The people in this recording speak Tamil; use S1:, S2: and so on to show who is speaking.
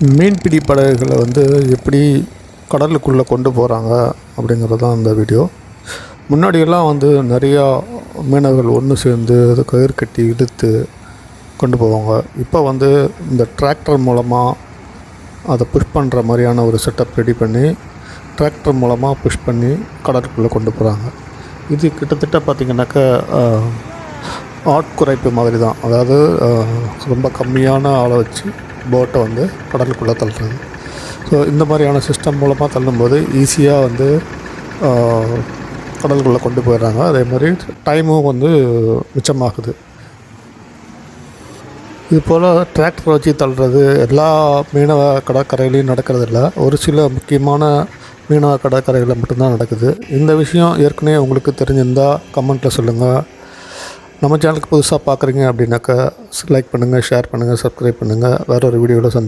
S1: மீன்பிடி படகுகளை எப்படி கடலுக்குள்ளே கொண்டு போகிறாங்க அப்படிங்கிறது தான் இந்த வீடியோ. முன்னாடியெல்லாம் நிறையா மீனவர்கள் ஒன்று சேர்ந்து அதை கயிறு கட்டி இழுத்து கொண்டு போவாங்க. இப்போ இந்த டிராக்டர் மூலமாக அதை புஷ் பண்ணுற மாதிரியான ஒரு செட்டப் ரெடி பண்ணி டிராக்டர் மூலமாக புஷ் பண்ணி கடலுக்குள்ளே கொண்டு போகிறாங்க. இது கிட்டத்தட்ட பார்த்திங்கனாக்கா ஆட்குறைப்பு மாதிரி தான். அதாவது ரொம்ப கம்மியான ஆளை வச்சு போட்டை கடலுக்குள்ளே தள்ளுறது. ஸோ இந்த மாதிரியான சிஸ்டம் மூலமாக தள்ளும்போது ஈஸியாக கடலுக்குள்ளே கொண்டு போயிடுறாங்க. அதே மாதிரி டைமும் மிச்சமாகுது. இது போல் டிராக்டர் வச்சு தள்ளுறது எல்லா மீனவ கடற்கரையிலையும் நடக்கிறதில்ல. ஒரு சில முக்கியமான மீனவ கடற்கரைகளில் மட்டும்தான் நடக்குது. இந்த விஷயம் ஏற்கனவே உங்களுக்கு தெரிஞ்சிருந்தால் கமெண்ட்டில் சொல்லுங்கள். நம்ம சேனலுக்கு புதுசாக பார்க்குறீங்க அப்படின்னாக்கா லைக் பண்ணுங்கள், ஷேர் பண்ணுங்கள், சப்ஸ்கிரைப் பண்ணுங்கள். வேறு ஒரு வீடியோவில்